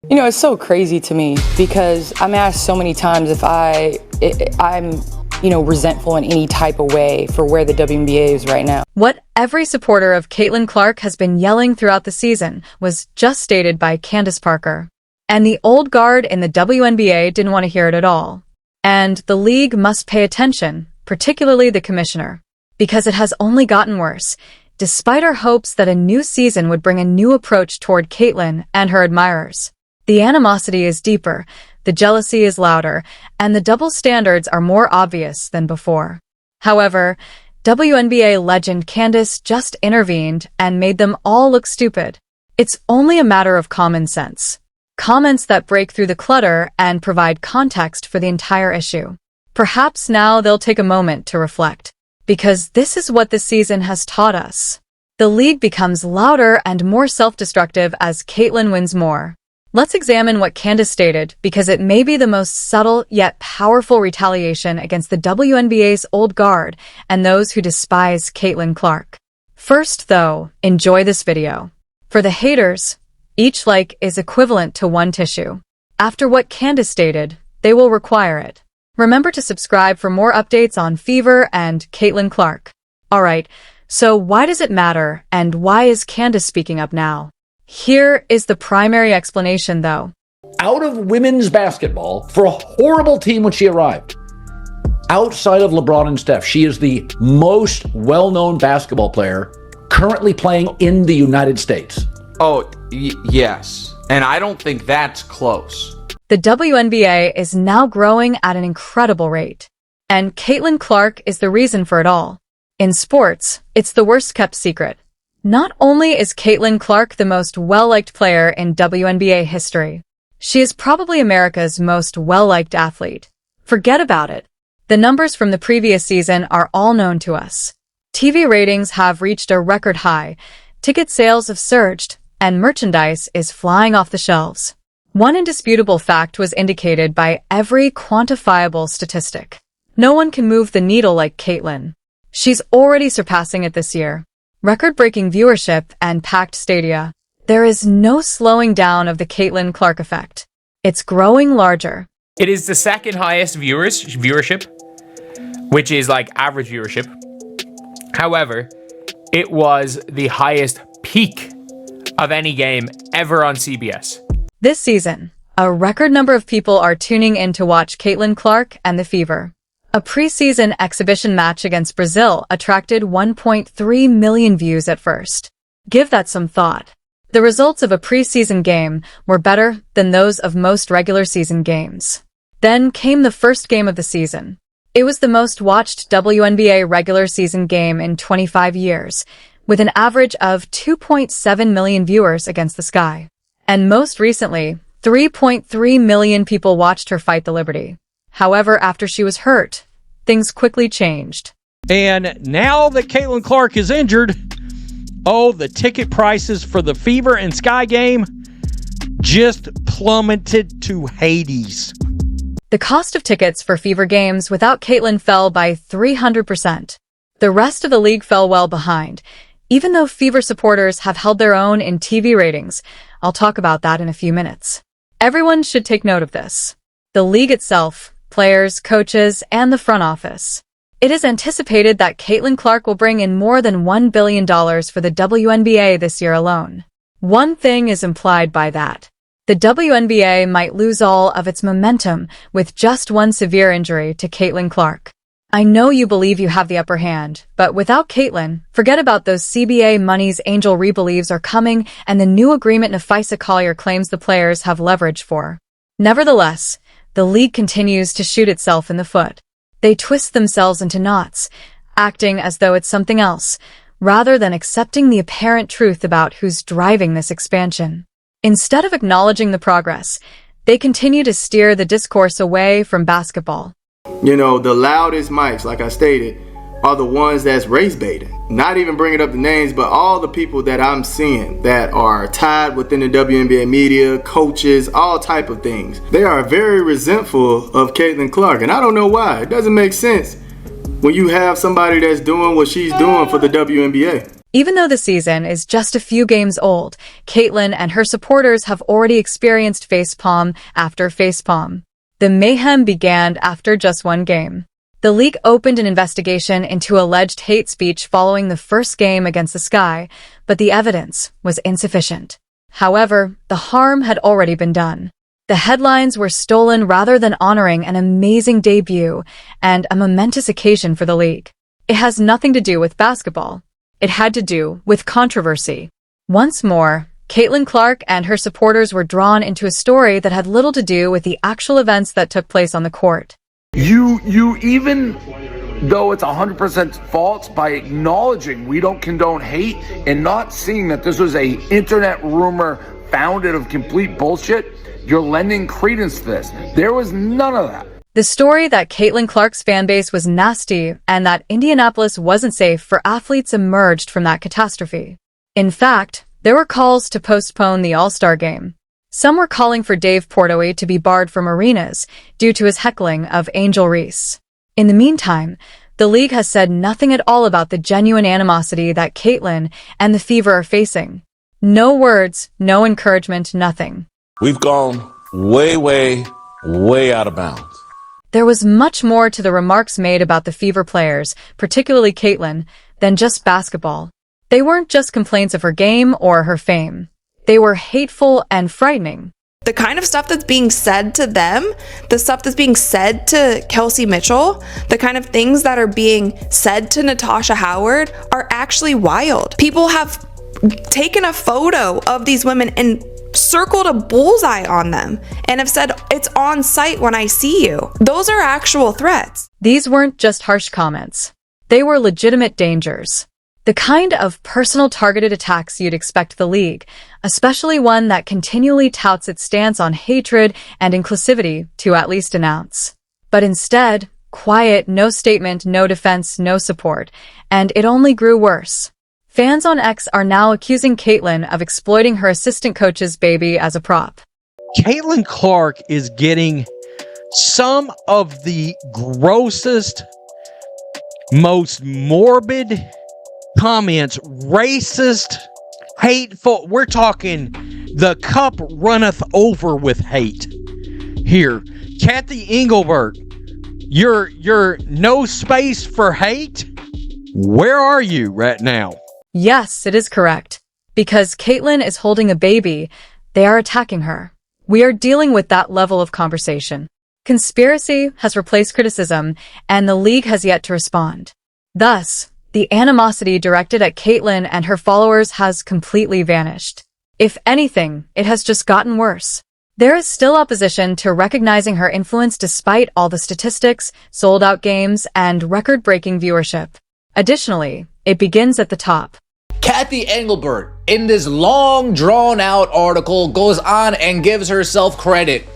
You know, it's so crazy to me because I'm asked so many times if I'm resentful in any type of way for where the WNBA is right now. What every supporter of Caitlyn Clark has been yelling throughout the season was just stated by Candace Parker. And the old guard in the WNBA didn't want to hear it at all. And the league must pay attention, particularly the commissioner, because it has only gotten worse, despite our hopes that a new season would bring a new approach toward Caitlyn and her admirers. The animosity is deeper, the jealousy is louder, and the double standards are more obvious than before. However, WNBA legend Candace just intervened and made them all look stupid. It's only a matter of common sense. Comments that break through the clutter and provide context for the entire issue. Perhaps now they'll take a moment to reflect. Because this is what this season has taught us. The league becomes louder and more self-destructive as Caitlyn wins more. Let's examine what Candace stated because it may be the most subtle yet powerful retaliation against the WNBA's old guard and those who despise Caitlyn Clark. First, though, enjoy this video. For the haters, each like is equivalent to one tissue. After what Candace stated, they will require it. Remember to subscribe for more updates on Fever and Caitlyn Clark. Alright, so why does it matter and why is Candace speaking up now? Here is the primary explanation, though. Out of women's basketball for a horrible team when she arrived. Outside of LeBron and Steph, she is the most well-known basketball player currently playing in the United States. Oh, yes. And I don't think that's close. The WNBA is now growing at an incredible rate. And Caitlyn Clark is the reason for it all. In sports, it's the worst-kept secret. Not only is Caitlyn Clark the most well-liked player in WNBA history, she is probably America's most well-liked athlete. Forget about it. The numbers from the previous season are all known to us. TV ratings have reached a record high, ticket sales have surged, and merchandise is flying off the shelves. One indisputable fact was indicated by every quantifiable statistic. No one can move the needle like Caitlyn. She's already surpassing it this year. Record-breaking viewership and packed stadia. There is no slowing down of the Caitlyn Clark effect. It's growing larger. It is the second highest viewership, which is like average viewership. However, it was the highest peak of any game ever on CBS. This season, a record number of people are tuning in to watch Caitlyn Clark and the Fever. A preseason exhibition match against Brazil attracted 1.3 million views at first. Give that some thought. The results of a preseason game were better than those of most regular season games. Then came the first game of the season. It was the most watched WNBA regular season game in 25 years, with an average of 2.7 million viewers against the sky. And most recently, 3.3 million people watched her fight the Liberty. However, after she was hurt, things quickly changed. And now that Caitlyn Clark is injured, the ticket prices for the Fever and Sky game just plummeted to Hades. The cost of tickets for Fever games without Caitlyn fell by 300%. The rest of the league fell well behind, even though Fever supporters have held their own in TV ratings. I'll talk about that in a few minutes. Everyone should take note of this. The league itself, players, coaches, and the front office. It is anticipated that Caitlyn Clark will bring in more than $1 billion for the WNBA this year alone. One thing is implied by that. The WNBA might lose all of its momentum with just one severe injury to Caitlyn Clark. I know you believe you have the upper hand, but without Caitlyn, forget about those CBA monies Angel Reed believes are coming and the new agreement Nafisa Collier claims the players have leverage for. Nevertheless, the league continues to shoot itself in the foot. They twist themselves into knots, acting as though it's something else, rather than accepting the apparent truth about who's driving this expansion. Instead of acknowledging the progress, they continue to steer the discourse away from basketball. You know, the loudest mics, like I stated, are the ones that's race baiting. Not even bringing up the names, but all the people that I'm seeing that are tied within the WNBA media, coaches, all type of things. They are very resentful of Caitlyn Clark, and I don't know why. It doesn't make sense when you have somebody that's doing what she's doing for the WNBA. Even though the season is just a few games old, Caitlyn and her supporters have already experienced facepalm after facepalm. The mayhem began after just one game. The league opened an investigation into alleged hate speech following the first game against the Sky, but the evidence was insufficient. However, the harm had already been done. The headlines were stolen rather than honoring an amazing debut and a momentous occasion for the league. It has nothing to do with basketball. It had to do with controversy. Once more, Caitlyn Clark and her supporters were drawn into a story that had little to do with the actual events that took place on the court. You even though it's 100% false, by acknowledging we don't condone hate and not seeing that this was a internet rumor founded of complete bullshit, you're lending credence to this. There was none of that. The story that Caitlyn Clark's fanbase was nasty and that Indianapolis wasn't safe for athletes emerged from that catastrophe. In fact, there were calls to postpone the All-Star game. Some were calling for Dave Portnoy to be barred from arenas due to his heckling of Angel Reese. In the meantime, the league has said nothing at all about the genuine animosity that Caitlyn and the Fever are facing. No words, no encouragement, nothing. We've gone way out of bounds. There was much more to the remarks made about the Fever players, particularly Caitlyn, than just basketball. They weren't just complaints of her game or her fame. They were hateful and frightening. The kind of stuff that's being said to them, the stuff that's being said to Kelsey Mitchell, the kind of things that are being said to Natasha Howard are actually wild. People have taken a photo of these women and circled a bullseye on them and have said, "It's on site when I see you." Those are actual threats. These weren't just harsh comments. They were legitimate dangers. The kind of personal targeted attacks you'd expect the league, especially one that continually touts its stance on hatred and inclusivity, to at least announce. But instead, quiet, no statement, no defense, no support, and it only grew worse. Fans on X are now accusing Caitlyn of exploiting her assistant coach's baby as a prop. Caitlyn Clark is getting some of the grossest, most morbid comments, racist, hateful. We're talking the cup runneth over with hate. Here, Kathy Engelbert, you're no space for hate? Where are you right now? Yes, it is correct. Because Caitlyn is holding a baby, they are attacking her. We are dealing with that level of conversation. Conspiracy has replaced criticism, and the league has yet to respond. Thus, the animosity directed at Caitlyn and her followers has completely vanished. If anything, it has just gotten worse. There is still opposition to recognizing her influence despite all the statistics, sold-out games, and record-breaking viewership. Additionally, it begins at the top. Kathy Engelbert, in this long, drawn-out article, goes on and gives herself credit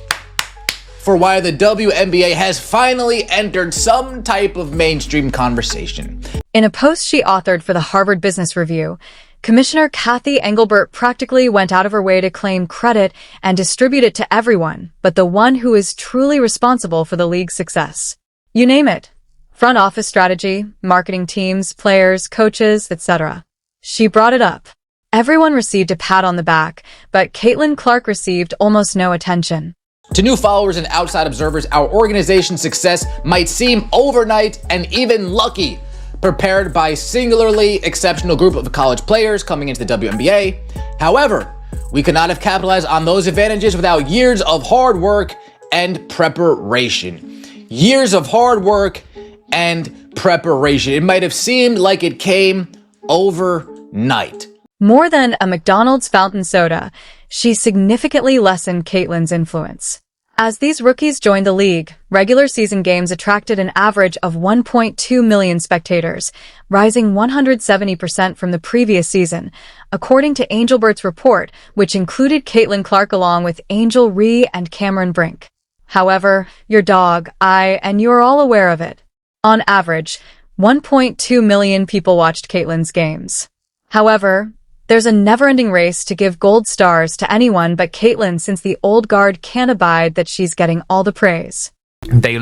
for why the WNBA has finally entered some type of mainstream conversation. In a post she authored for the Harvard Business Review, Commissioner Kathy Engelbert practically went out of her way to claim credit and distribute it to everyone but the one who is truly responsible for the league's success. You name it. Front office strategy, marketing teams, players, coaches, etc. She brought it up. Everyone received a pat on the back, but Caitlyn Clark received almost no attention. To new followers and outside observers, our organization's success might seem overnight and even lucky, prepared by a singularly exceptional group of college players coming into the WNBA. However, we could not have capitalized on those advantages without years of hard work and preparation. Years of hard work and preparation. It might have seemed like it came overnight. More than a McDonald's fountain soda, she significantly lessened Caitlyn's influence. As these rookies joined the league, regular season games attracted an average of 1.2 million spectators, rising 170% from the previous season, according to Engelbert's report, which included Caitlyn Clark along with Angel Reese and Cameron Brink. However, your dog, I, and you are all aware of it. On average, 1.2 million people watched Caitlyn's games. However, there's a never-ending race to give gold stars to anyone but Caitlyn since the old guard can't abide that she's getting all the praise. They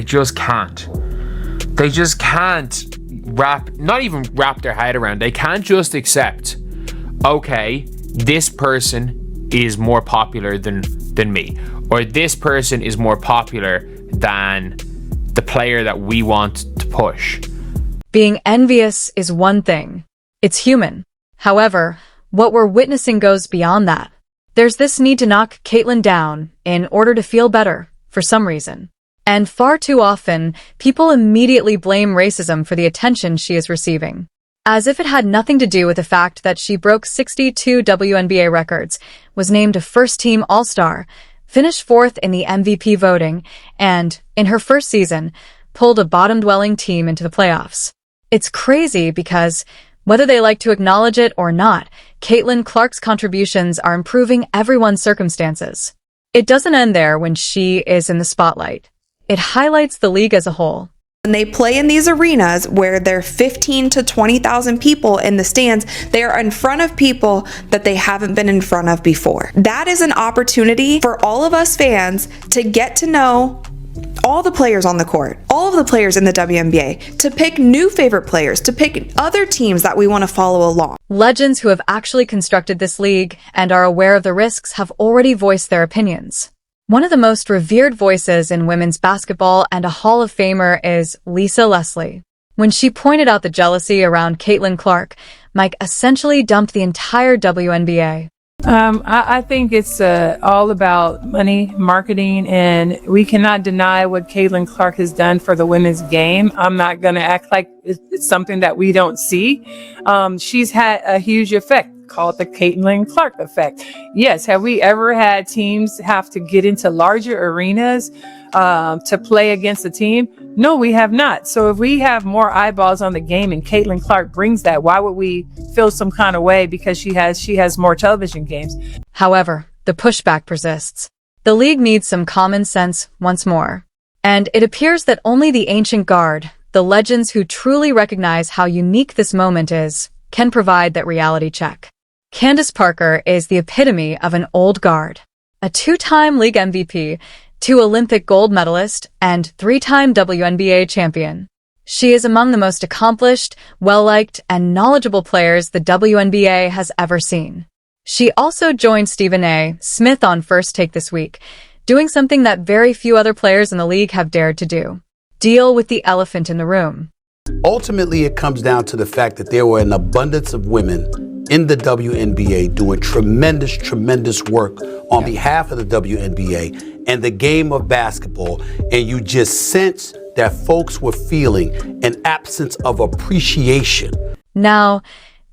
just can't. They just can't not even wrap their head around. They can't just accept, okay, this person is more popular than me, or this person is more popular than the player that we want to push. Being envious is one thing. It's human. However, what we're witnessing goes beyond that. There's this need to knock Caitlyn down in order to feel better, for some reason. And far too often, people immediately blame racism for the attention she is receiving, as if it had nothing to do with the fact that she broke 62 WNBA records, was named a first-team All-Star, finished 4th in the MVP voting, and, in her first season, pulled a bottom-dwelling team into the playoffs. It's crazy because, whether they like to acknowledge it or not, Caitlyn Clark's contributions are improving everyone's circumstances. It doesn't end there when she is in the spotlight. It highlights the league as a whole. When they play in these arenas where there are 15 to 20,000 people in the stands, they are in front of people that they haven't been in front of before. That is an opportunity for all of us fans to get to know all the players on the court, all of the players in the WNBA, to pick new favorite players, to pick other teams that we want to follow along. Legends who have actually constructed this league and are aware of the risks have already voiced their opinions. One of the most revered voices in women's basketball and a Hall of Famer is Lisa Leslie. When she pointed out the jealousy around Caitlyn Clark, Mike essentially dumped the entire WNBA. I think it's all about money, marketing, and we cannot deny what Caitlyn Clark has done for the women's game. I'm not going to act like it's something that we don't see. She's had a huge effect, called the Caitlyn Clark effect. Yes, have we ever had teams have to get into larger arenas to play against a team? No, we have not. So if we have more eyeballs on the game and Caitlyn Clark brings that, why would we feel some kind of way because she has more television games? However, the pushback persists. The league needs some common sense once more. And it appears that only the ancient guard, the legends who truly recognize how unique this moment is, can provide that reality check. Candace Parker is the epitome of an old guard. A 2-time league MVP, 2 Olympic gold medalist, and 3-time WNBA champion. She is among the most accomplished, well-liked, and knowledgeable players the WNBA has ever seen. She also joined Stephen A. Smith on First Take this week, doing something that very few other players in the league have dared to do. Deal with the elephant in the room. Ultimately, it comes down to the fact that there were an abundance of women in the WNBA doing tremendous work on behalf of the WNBA and the game of basketball, and you just sense that folks were feeling an absence of appreciation. Now,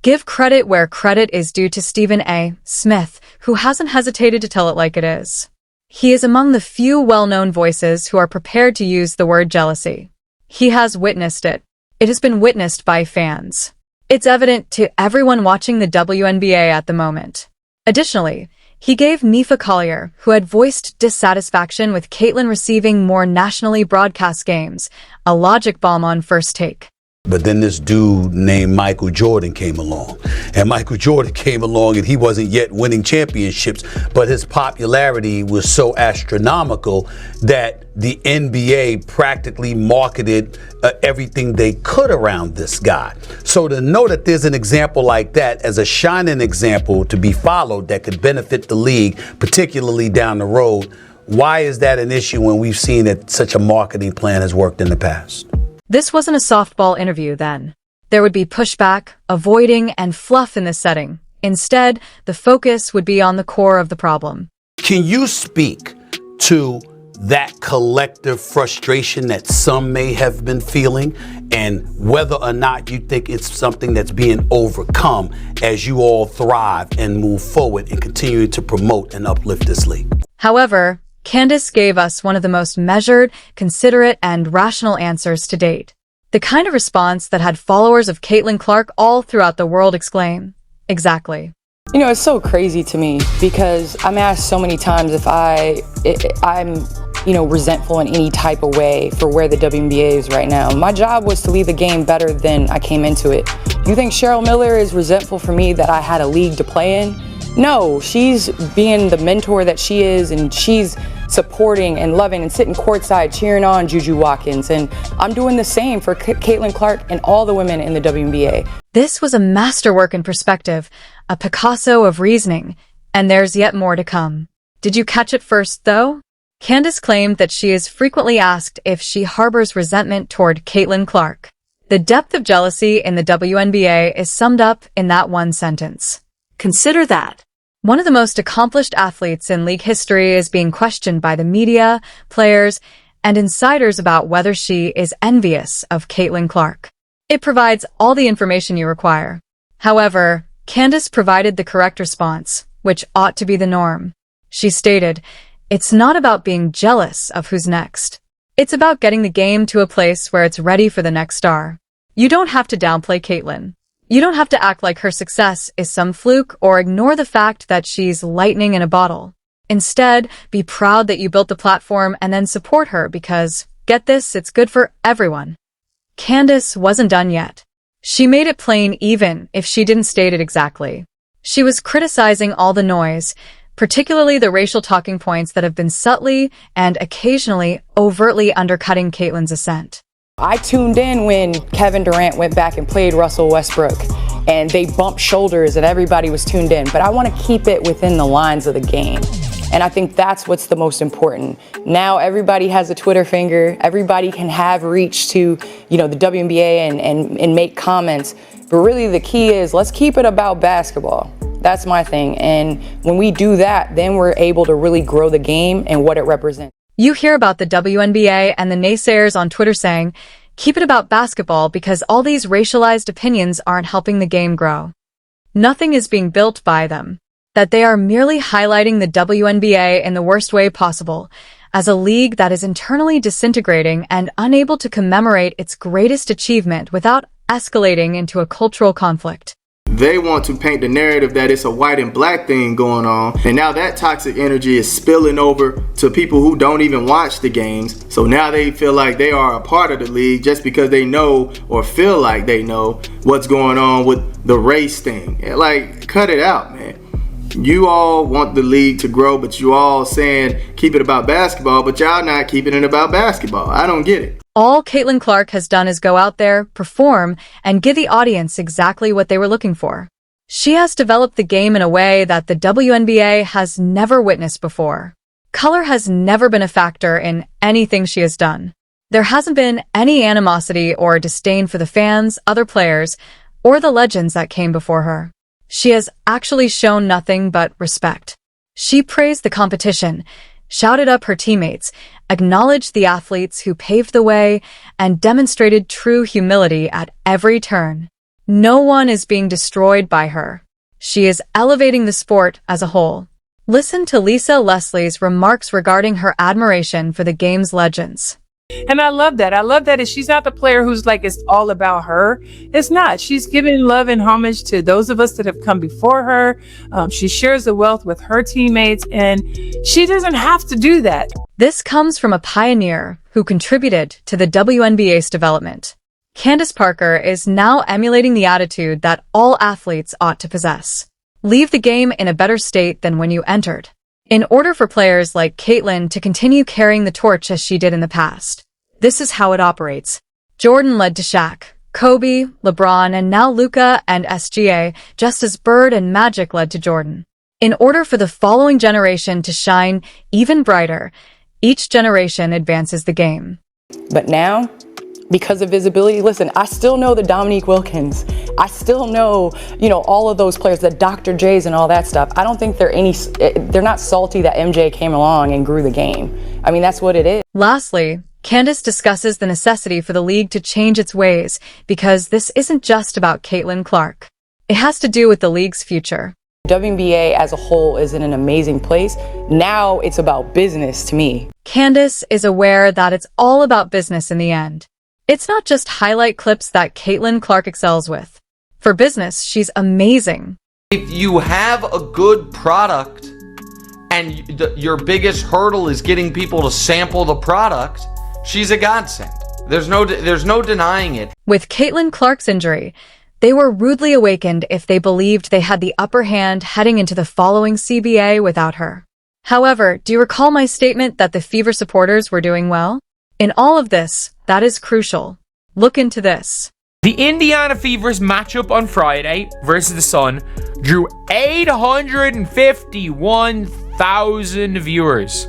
give credit where credit is due to Stephen A. Smith, who hasn't hesitated to tell it like it is. He is among the few well-known voices who are prepared to use the word jealousy. He has witnessed it. It has been witnessed by fans. It's evident to everyone watching the WNBA at the moment. Additionally, he gave Nifa Collier, who had voiced dissatisfaction with Caitlyn receiving more nationally broadcast games, a logic bomb on First Take. But then this dude named Michael Jordan came along. And Michael Jordan came along and he wasn't yet winning championships, but his popularity was so astronomical that the NBA practically marketed everything they could around this guy. So to know that there's an example like that as a shining example to be followed that could benefit the league, particularly down the road, why is that an issue when we've seen that such a marketing plan has worked in the past? This wasn't a softball interview then. There would be pushback, avoiding, and fluff in this setting. Instead, the focus would be on the core of the problem. Can you speak to that collective frustration that some may have been feeling and whether or not you think it's something that's being overcome as you all thrive and move forward and continue to promote and uplift this league? However, Candace gave us one of the most measured, considerate, and rational answers to date. The kind of response that had followers of Caitlyn Clark all throughout the world exclaim, "Exactly." You know, it's so crazy to me because I'm asked so many times if I'm resentful in any type of way for where the WNBA is right now. My job was to leave the game better than I came into it. You think Cheryl Miller is resentful for me that I had a league to play in? No, she's being the mentor that she is, and she's supporting and loving and sitting courtside cheering on Juju Watkins. And I'm doing the same for Caitlyn Clark and all the women in the WNBA. This was a masterwork in perspective, a Picasso of reasoning, and there's yet more to come. Did you catch it first, though? Candace claimed that she is frequently asked if she harbors resentment toward Caitlyn Clark. The depth of jealousy in the WNBA is summed up in that one sentence. Consider that. One of the most accomplished athletes in league history is being questioned by the media, players, and insiders about whether she is envious of Caitlyn Clark. It provides all the information you require. However, Candace provided the correct response, which ought to be the norm. She stated, "It's not about being jealous of who's next. It's about getting the game to a place where it's ready for the next star. You don't have to downplay Caitlyn. You don't have to act like her success is some fluke or ignore the fact that she's lightning in a bottle. Instead, be proud that you built the platform and then support her because, get this, it's good for everyone." Candace wasn't done yet. She made it plain even if she didn't state it exactly. She was criticizing all the noise, particularly the racial talking points that have been subtly and occasionally overtly undercutting Caitlyn's ascent. I tuned in when Kevin Durant went back and played Russell Westbrook, and they bumped shoulders and everybody was tuned in. But I want to keep it within the lines of the game. And I think that's what's the most important. Now everybody has a Twitter finger. Everybody can have reach to, the WNBA and make comments. But really the key is let's keep it about basketball. That's my thing. And when we do that, then we're able to really grow the game and what it represents. You hear about the WNBA and the naysayers on Twitter saying, keep it about basketball because all these racialized opinions aren't helping the game grow. Nothing is being built by them. That they are merely highlighting the WNBA in the worst way possible, as a league that is internally disintegrating and unable to commemorate its greatest achievement without escalating into a cultural conflict. They want to paint the narrative that it's a white and black thing going on, and now that toxic energy is spilling over to people who don't even watch the games. So now they feel like they are a part of the league just because they know or feel like they know what's going on with the race thing. Like, cut it out, man. You all want the league to grow, but you all saying keep it about basketball, but y'all not keeping it about basketball. I don't get it. All Caitlyn Clark has done is go out there, perform, and give the audience exactly what they were looking for. She has developed the game in a way that the WNBA has never witnessed before. Color has never been a factor in anything she has done. There hasn't been any animosity or disdain for the fans, other players, or the legends that came before her. She has actually shown nothing but respect. She praised the competition, shouted up her teammates, acknowledged the athletes who paved the way, and demonstrated true humility at every turn. No one is being destroyed by her. She is elevating the sport as a whole. Listen to Lisa Leslie's remarks regarding her admiration for the game's legends. And I love that. I love that she's not the player who's like, it's all about her. It's not. She's giving love and homage to those of us that have come before her. She shares the wealth with her teammates, and she doesn't have to do that. This comes from a pioneer who contributed to the WNBA's development. Candace Parker is now emulating the attitude that all athletes ought to possess. Leave the game in a better state than when you entered. In order for players like Caitlyn to continue carrying the torch as she did in the past. This is how it operates. Jordan led to Shaq, Kobe, LeBron, and now Luka and SGA, just as Bird and Magic led to Jordan. In order for the following generation to shine even brighter, each generation advances the game. But now, because of visibility, listen, I still know the Dominique Wilkins. I still know, all of those players, the Dr. J's and all that stuff. I don't think they're not salty that MJ came along and grew the game. I mean, that's what it is. Lastly, Candace discusses the necessity for the league to change its ways because this isn't just about Caitlyn Clark. It has to do with the league's future. WNBA as a whole is in an amazing place. Now it's about business to me. Candace is aware that it's all about business in the end. It's not just highlight clips that Caitlyn Clark excels with. For business, she's amazing. If you have a good product and your biggest hurdle is getting people to sample the product, she's a godsend. There's no denying it. With Caitlyn Clark's injury, They were rudely awakened if they believed they had the upper hand heading into the following CBA without her. However, do you recall my statement that the Fever supporters were doing well? In all of this, that is crucial. Look into this. The Indiana Fever's matchup on Friday versus the Sun drew 851,000 viewers,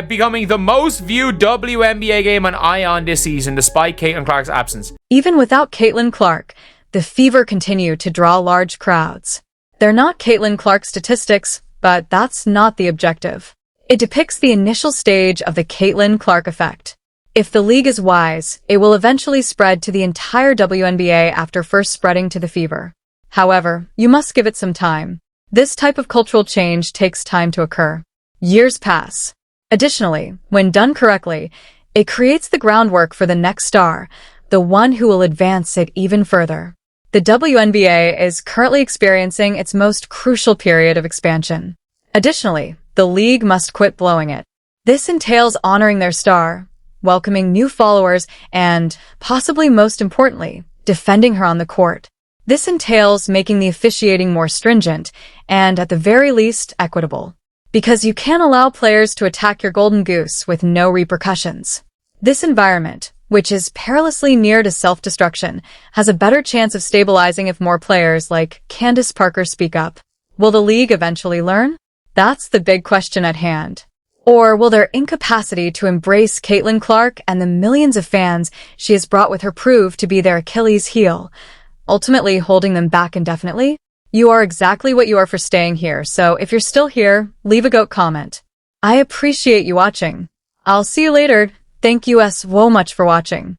becoming the most viewed WNBA game on ION this season despite Caitlyn Clark's absence. Even without Caitlyn Clark, the Fever continue to draw large crowds. They're not Caitlyn Clark statistics, but that's not the objective. It depicts the initial stage of the Caitlyn Clark effect. If the league is wise, it will eventually spread to the entire WNBA after first spreading to the Fever. However, you must give it some time. This type of cultural change takes time to occur. Years pass. Additionally, when done correctly, it creates the groundwork for the next star, the one who will advance it even further. The WNBA is currently experiencing its most crucial period of expansion. Additionally, the league must quit blowing it. This entails honoring their star, welcoming new followers, and, possibly most importantly, defending her on the court. This entails making the officiating more stringent and, at the very least, equitable. Because you can't allow players to attack your golden goose with no repercussions. This environment, which is perilously near to self-destruction, has a better chance of stabilizing if more players like Candace Parker speak up. Will the league eventually learn? That's the big question at hand. Or will their incapacity to embrace Caitlyn Clark and the millions of fans she has brought with her prove to be their Achilles heel, ultimately holding them back indefinitely? You are exactly what you are for staying here, so if you're still here, leave a GOAT comment. I appreciate you watching. I'll see you later. Thank you so much for watching.